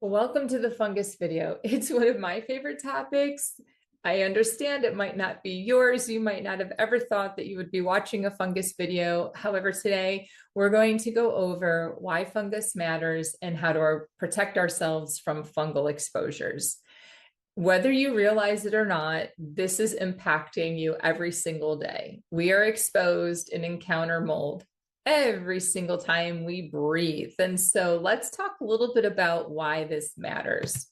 Welcome to the fungus video. It's one of my favorite topics. I understand it might not be yours. You might not have ever thought that you would be watching a fungus video. However, today we're going to go over why fungus matters and how to protect ourselves from fungal exposures. Whether you realize it or not, this is impacting you every single day. We are exposed and encounter mold every single time we breathe. And so let's talk a little bit about why this matters.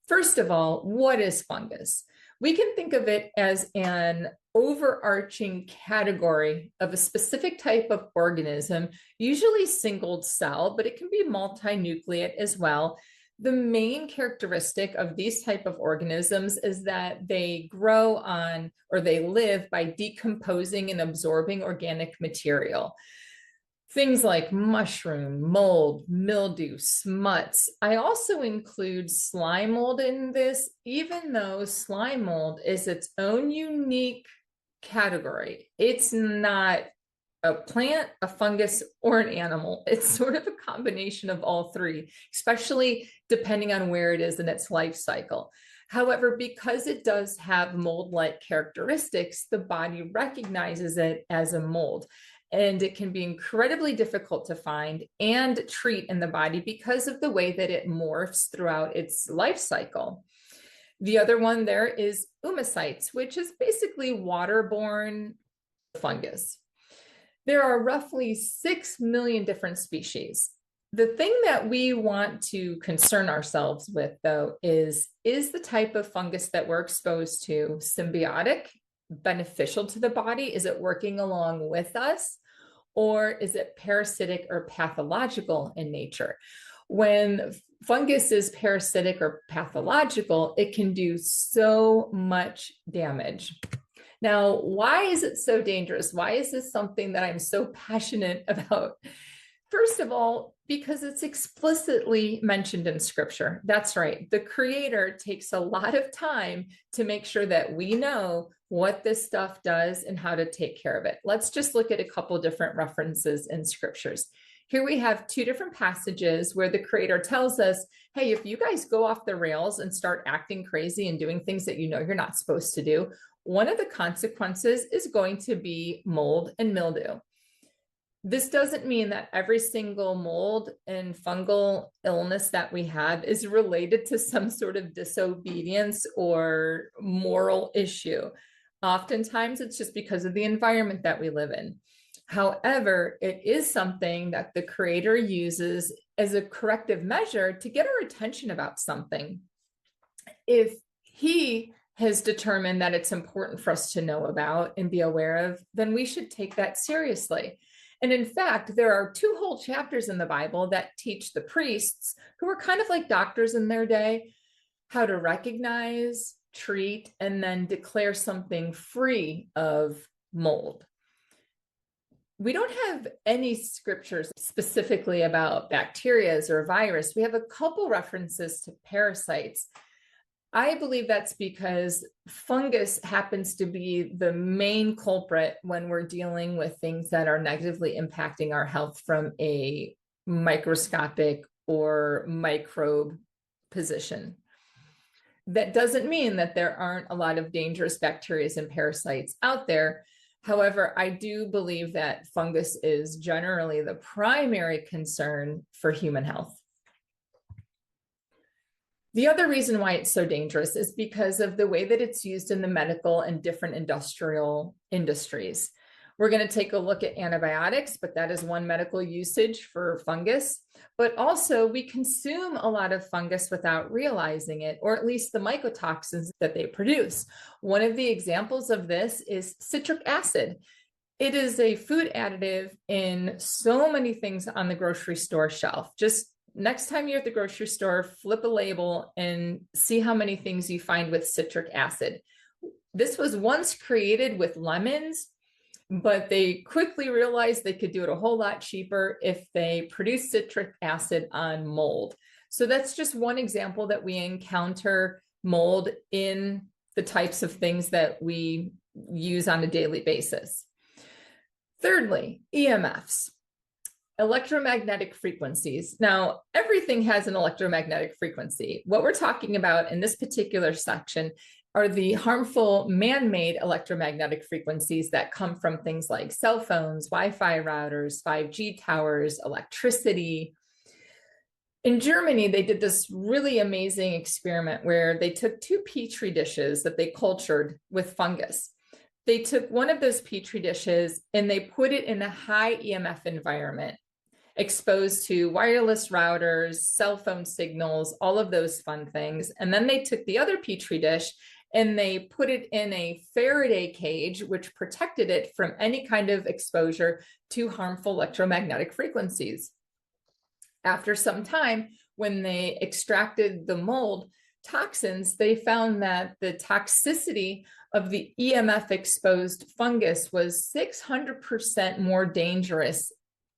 First of all, what is fungus? We can think of it as an overarching category of a specific type of organism, usually single cell, but it can be multinucleate as well. The main characteristic of these type of organisms is that they grow on, or they live by decomposing and absorbing organic material. Things like mushroom, mold, mildew, smuts. I also include slime mold in this, even though slime mold is its own unique category. It's not a plant, a fungus, or an animal. It's sort of a combination of all three, especially depending on where it is in its life cycle. However, because it does have mold-like characteristics, the body recognizes it as a mold. And it can be incredibly difficult to find and treat in the body because of the way that it morphs throughout its life cycle. The other one there is oomocytes, which is basically waterborne fungus. There are roughly 6 million different species. The thing that we want to concern ourselves with, though, is the type of fungus that we're exposed to symbiotic, beneficial to the body? Is it working along with us? Or is it parasitic or pathological in nature? When fungus is parasitic or pathological, it can do so much damage. Now, why is it so dangerous? Why is this something that I'm so passionate about? First of all, because it's explicitly mentioned in scripture. That's right. The Creator takes a lot of time to make sure that we know what this stuff does and how to take care of it. Let's just look at a couple different references in scriptures. Here we have two different passages where the Creator tells us, hey, if you guys go off the rails and start acting crazy and doing things that you know you're not supposed to do, one of the consequences is going to be mold and mildew. This doesn't mean that every single mold and fungal illness that we have is related to some sort of disobedience or moral issue. Oftentimes, it's just because of the environment that we live in. However, it is something that the Creator uses as a corrective measure to get our attention about something. If He has determined that it's important for us to know about and be aware of, then we should take that seriously. And in fact, there are 2 whole chapters in the Bible that teach the priests, who were kind of like doctors in their day, how to recognize, treat, and then declare something free of mold. We don't have any scriptures specifically about bacteria or virus. We have a couple references to parasites. I believe that's because fungus happens to be the main culprit when we're dealing with things that are negatively impacting our health from a microscopic or microbe position. That doesn't mean that there aren't a lot of dangerous bacteria and parasites out there. However, I do believe that fungus is generally the primary concern for human health. The other reason why it's so dangerous is because of the way that it's used in the medical and different industrial industries. We're going to take a look at antibiotics, but that is one medical usage for fungus. But also, we consume a lot of fungus without realizing it, or at least the mycotoxins that they produce. One of the examples of this is citric acid. It is a food additive in so many things on the grocery store shelf. Just next time you're at the grocery store, flip a label and see how many things you find with citric acid. This was once created with lemons, but they quickly realized they could do it a whole lot cheaper if they produced citric acid on mold. So that's just one example that we encounter mold in the types of things that we use on a daily basis. Thirdly, EMFs. Electromagnetic frequencies. Now, everything has an electromagnetic frequency. What we're talking about in this particular section are the harmful man-made electromagnetic frequencies that come from things like cell phones, Wi-Fi routers, 5G towers, electricity. In Germany, they did this really amazing experiment where they took two petri dishes that they cultured with fungus. They took one of those petri dishes and they put it in a high EMF environment, exposed to wireless routers, cell phone signals, all of those fun things. And then they took the other petri dish and they put it in a Faraday cage, which protected it from any kind of exposure to harmful electromagnetic frequencies. After some time, when they extracted the mold toxins, they found that the toxicity of the EMF exposed fungus was 600% more dangerous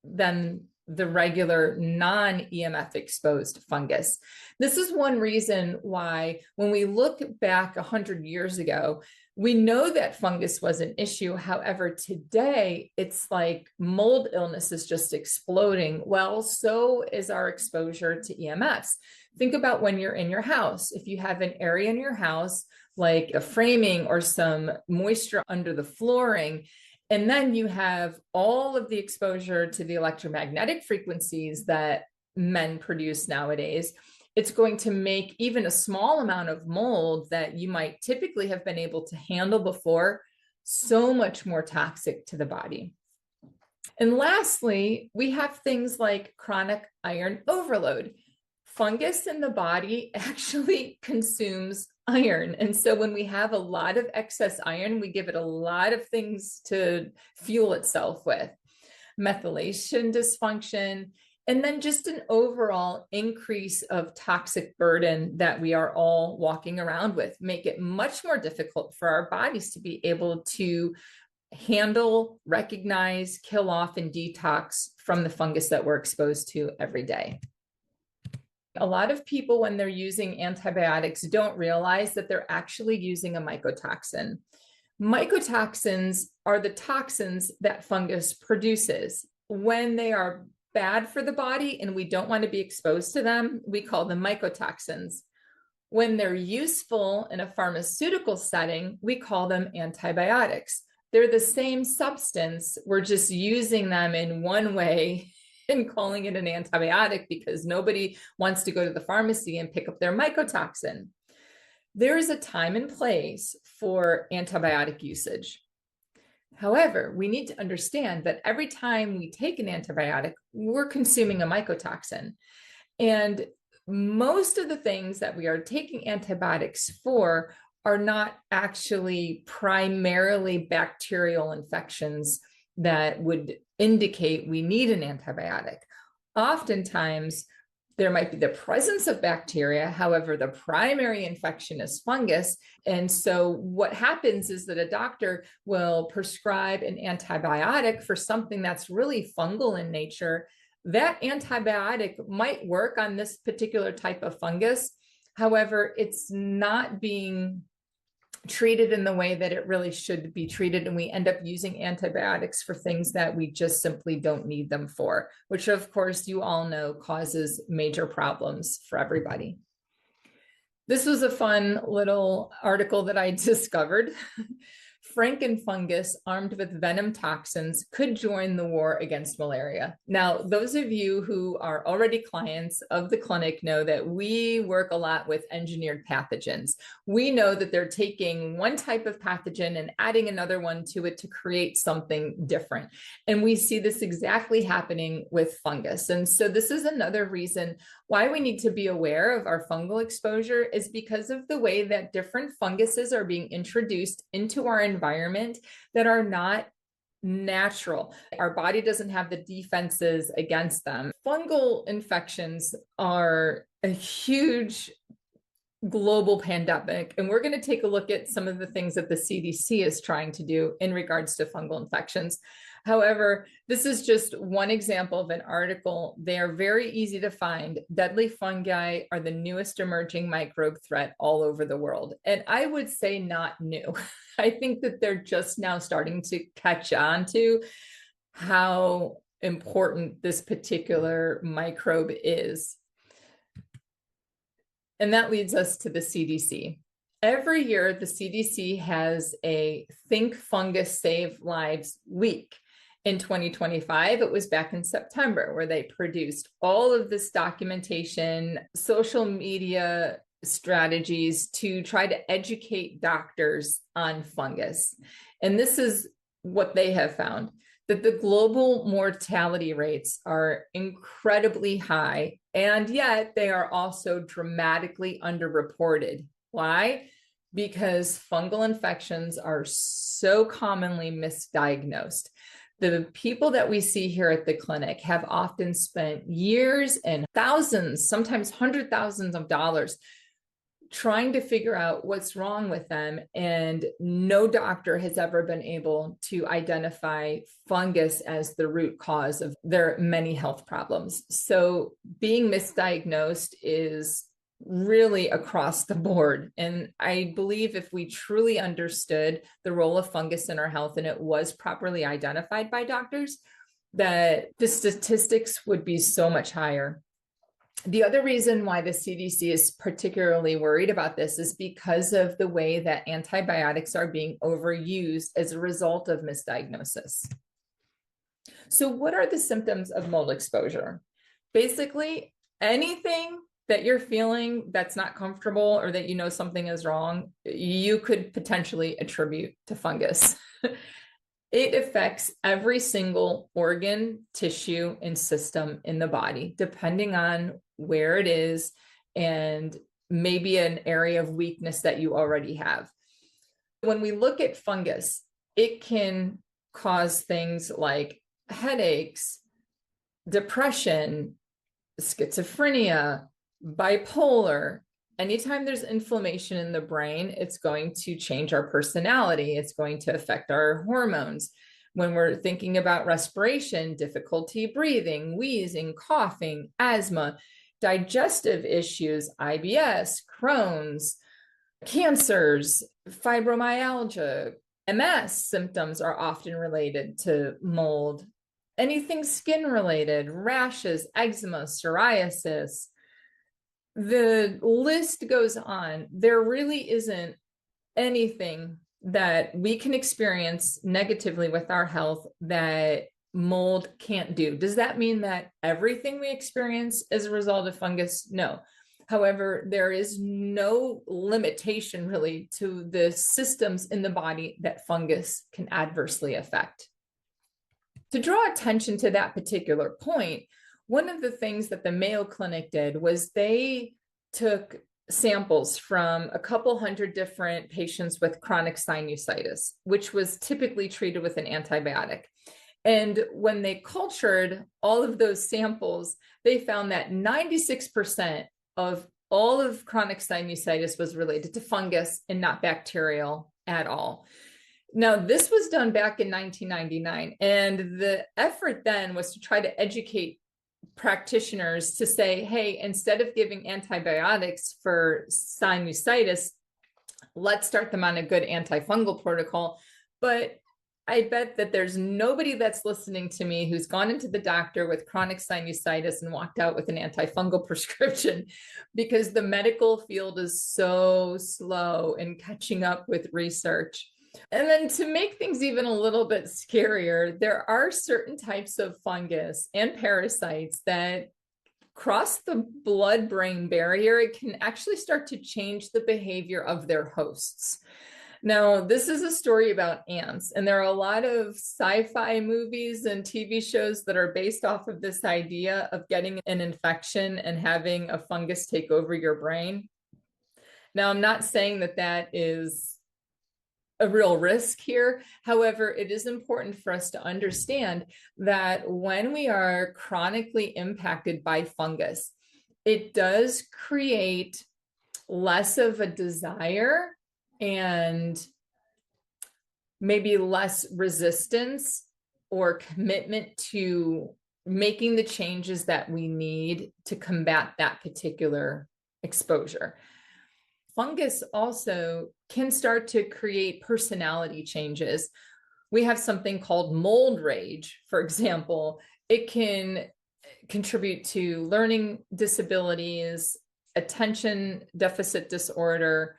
than the regular non-EMF exposed fungus. This is one reason why when we look back 100 years ago, we know that fungus was an issue. However, today it's like mold illness is just exploding. Well, so is our exposure to EMFs. Think about when you're in your house. If you have an area in your house, like a framing or some moisture under the flooring, and then you have all of the exposure to the electromagnetic frequencies that men produce nowadays, it's going to make even a small amount of mold that you might typically have been able to handle before so much more toxic to the body. And lastly, we have things like chronic iron overload. Fungus in the body actually consumes iron. And so when we have a lot of excess iron, we give it a lot of things to fuel itself with. Methylation dysfunction, and then just an overall increase of toxic burden that we are all walking around with, make it much more difficult for our bodies to be able to handle, recognize, kill off, and detox from the fungus that we're exposed to every day. A lot of people, when they're using antibiotics, don't realize that they're actually using a mycotoxin. Mycotoxins are the toxins that fungus produces. When they are bad for the body and we don't want to be exposed to them, we call them mycotoxins. When they're useful in a pharmaceutical setting, we call them antibiotics. They're the same substance. We're just using them in one way and calling it an antibiotic because nobody wants to go to the pharmacy and pick up their mycotoxin. There is a time and place for antibiotic usage. However, we need to understand that every time we take an antibiotic, we're consuming a mycotoxin. And most of the things that we are taking antibiotics for are not actually primarily bacterial infections that would indicate we need an antibiotic. Oftentimes, there might be the presence of bacteria. However, the primary infection is fungus. And so what happens is that a doctor will prescribe an antibiotic for something that's really fungal in nature. That antibiotic might work on this particular type of fungus. However, it's not being treated in the way that it really should be treated. And we end up using antibiotics for things that we just simply don't need them for, which of course you all know causes major problems for everybody. This was a fun little article that I discovered. Frankenfungus armed with venom toxins could join the war against malaria. Now, those of you who are already clients of the clinic know that we work a lot with engineered pathogens. We know that they're taking one type of pathogen and adding another one to it to create something different. And we see this exactly happening with fungus. And so this is another reason why we need to be aware of our fungal exposure, is because of the way that different funguses are being introduced into our environment that are not natural. Our body doesn't have the defenses against them. Fungal infections are a huge global pandemic, and we're going to take a look at some of the things that the CDC is trying to do in regards to fungal infections. However, this is just one example of an article. They are very easy to find. Deadly fungi are the newest emerging microbe threat all over the world. And I would say not new. I think that they're just now starting to catch on to how important this particular microbe is. And that leads us to the CDC. Every year, the CDC has a Think Fungus Save Lives Week. In 2025, it was back in September where they produced all of this documentation, social media strategies to try to educate doctors on fungus. And this is what they have found, that the global mortality rates are incredibly high, and yet they are also dramatically underreported. Why? Because fungal infections are so commonly misdiagnosed. The people that we see here at the clinic have often spent years and thousands, sometimes hundred thousands of dollars trying to figure out what's wrong with them. And no doctor has ever been able to identify fungus as the root cause of their many health problems. So being misdiagnosed is really across the board. And I believe if we truly understood the role of fungus in our health and it was properly identified by doctors, that the statistics would be so much higher. The other reason why the CDC is particularly worried about this is because of the way that antibiotics are being overused as a result of misdiagnosis. So what are the symptoms of mold exposure? Basically, anything that you're feeling that's not comfortable or that you know something is wrong, you could potentially attribute to fungus. It affects every single organ, tissue, and system in the body, depending on where it is and maybe an area of weakness that you already have. When we look at fungus, it can cause things like headaches, depression, schizophrenia, bipolar. Anytime there's inflammation in the brain, it's going to change our personality. It's going to affect our hormones. When we're thinking about respiration, difficulty breathing, wheezing, coughing, asthma, digestive issues, IBS, Crohn's, cancers, fibromyalgia, MS symptoms are often related to mold. Anything skin related, rashes, eczema, psoriasis, the list goes on. There really isn't anything that we can experience negatively with our health that mold can't do. Does that mean that everything we experience is a result of fungus? No. However, there is no limitation really to the systems in the body that fungus can adversely affect. To draw attention to that particular point, one of the things that the Mayo Clinic did was they took samples from a couple hundred different patients with chronic sinusitis, which was typically treated with an antibiotic. And when they cultured all of those samples, they found that 96% of all of chronic sinusitis was related to fungus and not bacterial at all. Now, this was done back in 1999, and the effort then was to try to educate practitioners to say, hey, instead of giving antibiotics for sinusitis, let's start them on a good antifungal protocol. But I bet that there's nobody that's listening to me who's gone into the doctor with chronic sinusitis and walked out with an antifungal prescription, because the medical field is so slow in catching up with research. And then to make things even a little bit scarier, there are certain types of fungus and parasites that cross the blood-brain barrier. It can actually start to change the behavior of their hosts. Now, this is a story about ants, and there are a lot of sci-fi movies and TV shows that are based off of this idea of getting an infection and having a fungus take over your brain. Now, I'm not saying that that is a real risk here. However, it is important for us to understand that when we are chronically impacted by fungus, it does create less of a desire and maybe less resistance or commitment to making the changes that we need to combat that particular exposure. Fungus also can start to create personality changes. We have something called mold rage, for example. It can contribute to learning disabilities, attention deficit disorder,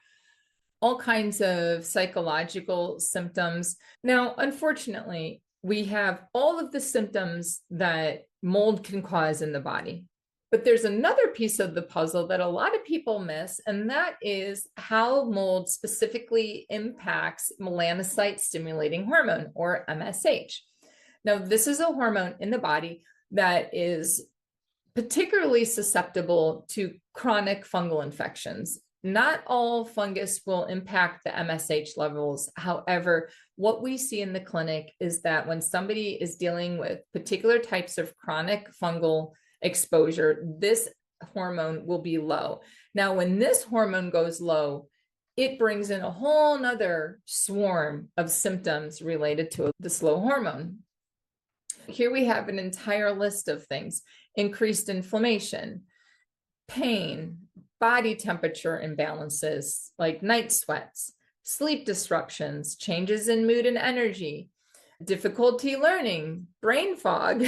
all kinds of psychological symptoms. Now, unfortunately, we have all of the symptoms that mold can cause in the body. But there's another piece of the puzzle that a lot of people miss, and that is how mold specifically impacts melanocyte stimulating hormone, or MSH. Now, this is a hormone in the body that is particularly susceptible to chronic fungal infections. Not all fungus will impact the MSH levels. However, what we see in the clinic is that when somebody is dealing with particular types of chronic fungal exposure, this hormone will be low. Now, when this hormone goes low, it brings in a whole nother swarm of symptoms related to this low hormone. Here we have an entire list of things: increased inflammation, pain, body temperature imbalances like night sweats, sleep disruptions, changes in mood and energy, difficulty learning, brain fog,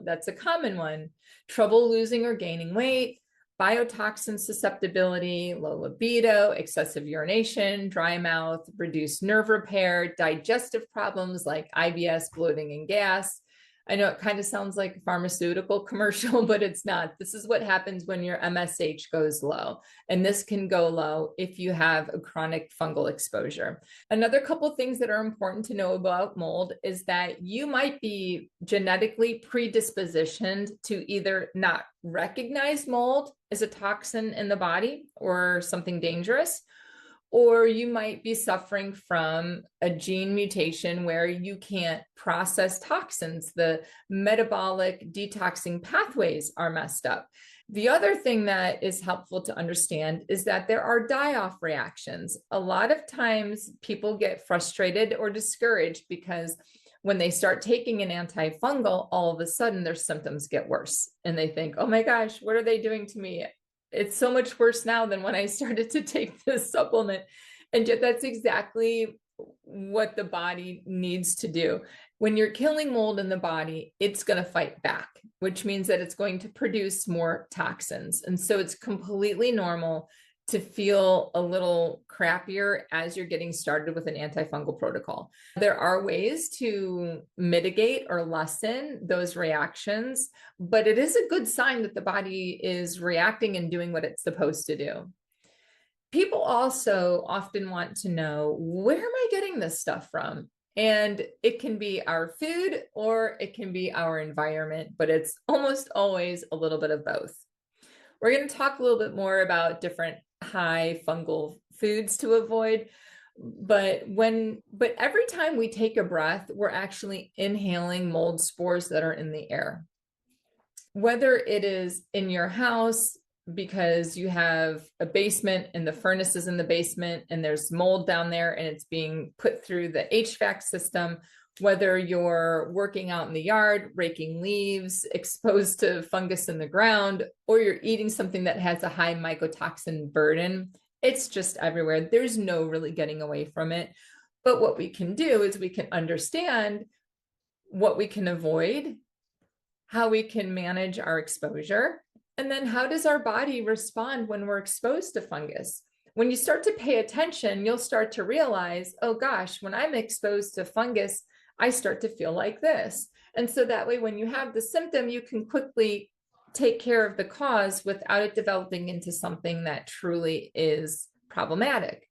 that's a common one, trouble losing or gaining weight, biotoxin susceptibility, low libido, excessive urination, dry mouth, reduced nerve repair, digestive problems like IBS, bloating, and gas. I know it kind of sounds like a pharmaceutical commercial, but it's not. This is what happens when your MSH goes low. And this can go low if you have a chronic fungal exposure. Another couple of things that are important to know about mold is that you might be genetically predispositioned to either not recognize mold as a toxin in the body or something dangerous, or you might be suffering from a gene mutation where you can't process toxins. The metabolic detoxing pathways are messed up. The other thing that is helpful to understand is that there are die-off reactions. A lot of times people get frustrated or discouraged because when they start taking an antifungal, all of a sudden their symptoms get worse. And they think, oh my gosh, what are they doing to me? It's so much worse now than when I started to take this supplement. And yet that's exactly what the body needs to do. When you're killing mold in the body, it's going to fight back, which means that it's going to produce more toxins. And so it's completely normal to feel a little crappier as you're getting started with an antifungal protocol. There are ways to mitigate or lessen those reactions, but it is a good sign that the body is reacting and doing what it's supposed to do. People also often want to know, where am I getting this stuff from? And it can be our food or it can be our environment, but it's almost always a little bit of both. We're going to talk a little bit more about different high fungal foods to avoid, but every time we take a breath, we're actually inhaling mold spores that are in the air. Whether it is in your house because you have a basement and the furnace is in the basement and there's mold down there and it's being put through the HVAC system, whether you're working out in the yard, raking leaves, exposed to fungus in the ground, or you're eating something that has a high mycotoxin burden, it's just everywhere. There's no really getting away from it. But what we can do is we can understand what we can avoid, how we can manage our exposure, and then how does our body respond when we're exposed to fungus? When you start to pay attention, you'll start to realize, oh gosh, when I'm exposed to fungus, I start to feel like this. And so that way, when you have the symptom, you can quickly take care of the cause without it developing into something that truly is problematic.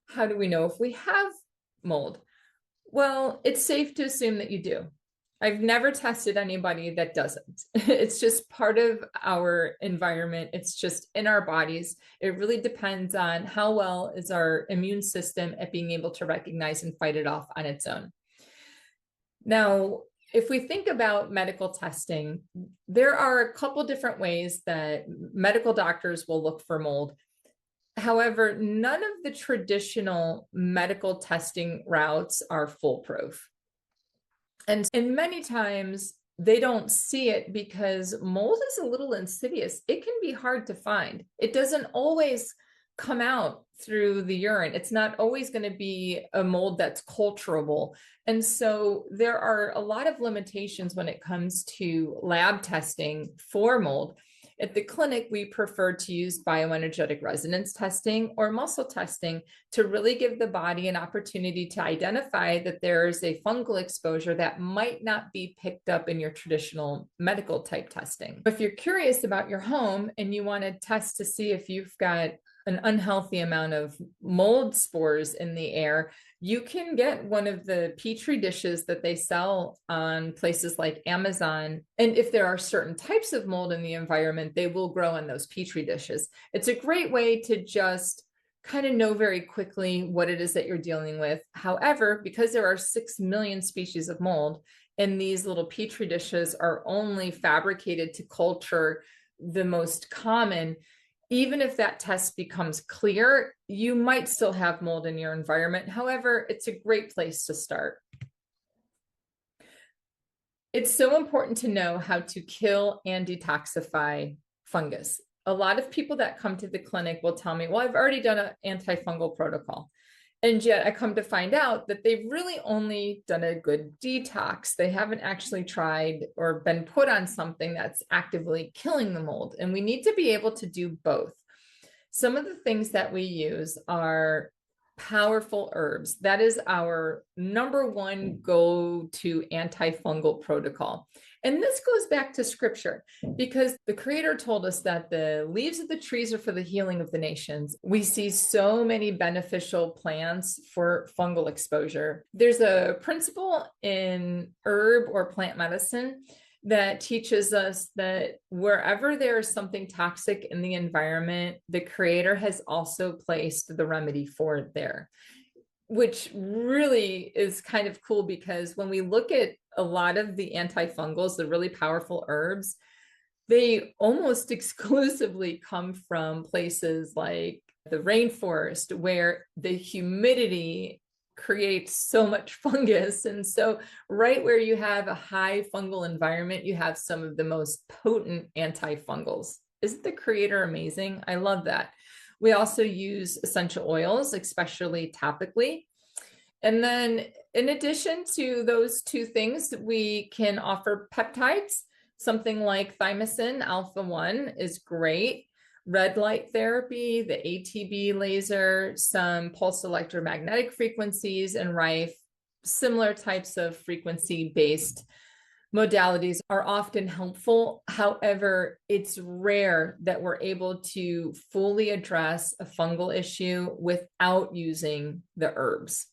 How do we know if we have mold? Well, it's safe to assume that you do. I've never tested anybody that doesn't. It's just part of our environment. It's just in our bodies. It really depends on how well is our immune system at being able to recognize and fight it off on its own. Now, if we think about medical testing, there are a couple different ways that medical doctors will look for mold. However, none of the traditional medical testing routes are foolproof. And many times they don't see it because mold is a little insidious. It can be hard to find. It doesn't always come out through the urine. It's not always going to be a mold that's culturable. And so there are a lot of limitations when it comes to lab testing for mold. At the clinic, we prefer to use bioenergetic resonance testing or muscle testing to really give the body an opportunity to identify that there's a fungal exposure that might not be picked up in your traditional medical type testing. If you're curious about your home and you want to test to see if you've got an unhealthy amount of mold spores in the air, you can get one of the Petri dishes that they sell on places like Amazon. And if there are certain types of mold in the environment, they will grow in those Petri dishes. It's a great way to just kind of know very quickly what it is that you're dealing with. However, because there are 6 million species of mold, and these little Petri dishes are only fabricated to culture the most common, even if that test becomes clear, you might still have mold in your environment. However, it's a great place to start. It's so important to know how to kill and detoxify fungus. A lot of people that come to the clinic will tell me, well, I've already done an antifungal protocol. And yet I come to find out that they've really only done a good detox. They haven't actually tried or been put on something that's actively killing the mold. And we need to be able to do both. Some of the things that we use are powerful herbs. That is our number one go-to antifungal protocol. And this goes back to scripture because the Creator told us that the leaves of the trees are for the healing of the nations. We see so many beneficial plants for fungal exposure. There's a principle in herb or plant medicine that teaches us that wherever there is something toxic in the environment, the Creator has also placed the remedy for it there, which really is kind of cool because when we look at a lot of the antifungals, the really powerful herbs, they almost exclusively come from places like the rainforest where the humidity creates so much fungus. And so right where you have a high fungal environment, you have some of the most potent antifungals. Isn't the Creator amazing? I love that. We also use essential oils, especially topically. And then in addition to those two things, we can offer peptides. Something like thymosin alpha-1 is great. Red light therapy, the ATB laser, some pulse electromagnetic frequencies, and Rife, similar types of frequency-based modalities are often helpful. However, it's rare that we're able to fully address a fungal issue without using the herbs.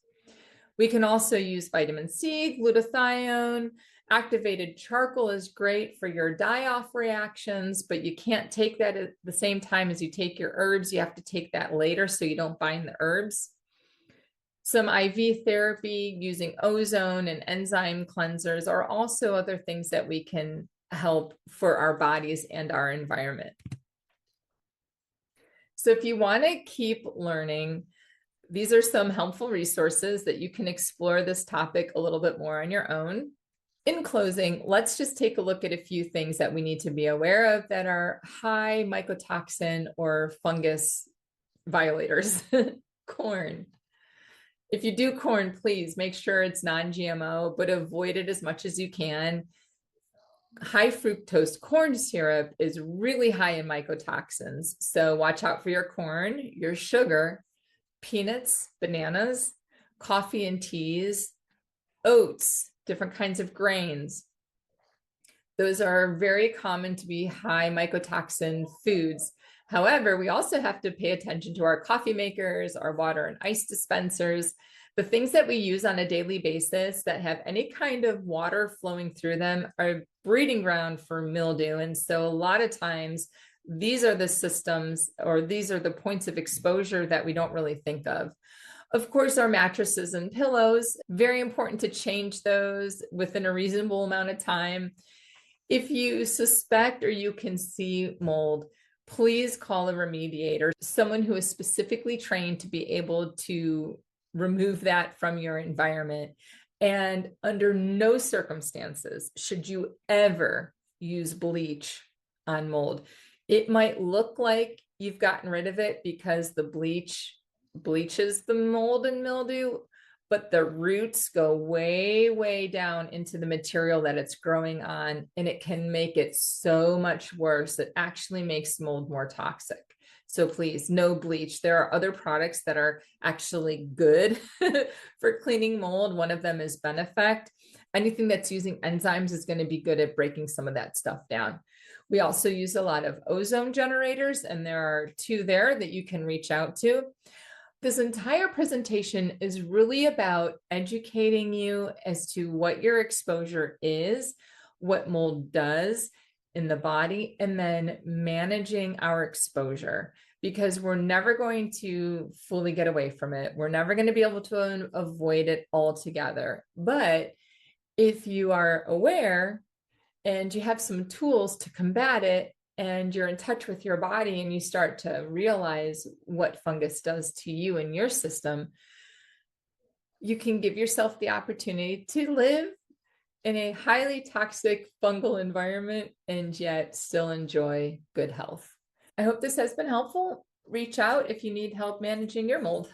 We can also use vitamin C, glutathione. Activated charcoal is great for your die-off reactions, but you can't take that at the same time as you take your herbs. You have to take that later so you don't bind the herbs. Some IV therapy using ozone and enzyme cleansers are also other things that we can help for our bodies and our environment. So if you want to keep learning, these are some helpful resources that you can explore this topic a little bit more on your own. In closing, let's just take a look at a few things that we need to be aware of that are high mycotoxin or fungus violators. Corn. If you do corn, please make sure it's non-GMO, but avoid it as much as you can. High fructose corn syrup is really high in mycotoxins. So watch out for your corn, your sugar, peanuts, bananas, coffee and teas, oats, different kinds of grains. Those are very common to be high mycotoxin foods. However, we also have to pay attention to our coffee makers, our water and ice dispensers, the things that we use on a daily basis that have any kind of water flowing through them are breeding ground for mildew. And so a lot of times, these are the systems or these are the points of exposure that we don't really think of. Of course, our mattresses and pillows, very important to change those within a reasonable amount of time. If you suspect or you can see mold, please call a remediator, someone who is specifically trained to be able to remove that from your environment. And under no circumstances should you ever use bleach on mold. It might look like you've gotten rid of it because the bleach bleaches the mold and mildew, but the roots go way, way down into the material that it's growing on, and it can make it so much worse. It actually makes mold more toxic. So please, no bleach. There are other products that are actually good for cleaning mold. One of them is Benefect. Anything that's using enzymes is going to be good at breaking some of that stuff down. We also use a lot of ozone generators, and there are two there that you can reach out to. This entire presentation is really about educating you as to what your exposure is, what mold does in the body, and then managing our exposure, because we're never going to fully get away from it. We're never going to be able to avoid it altogether. But if you are aware and you have some tools to combat it, and you're in touch with your body and you start to realize what fungus does to you and your system, you can give yourself the opportunity to live in a highly toxic fungal environment and yet still enjoy good health. I hope this has been helpful. Reach out if you need help managing your mold.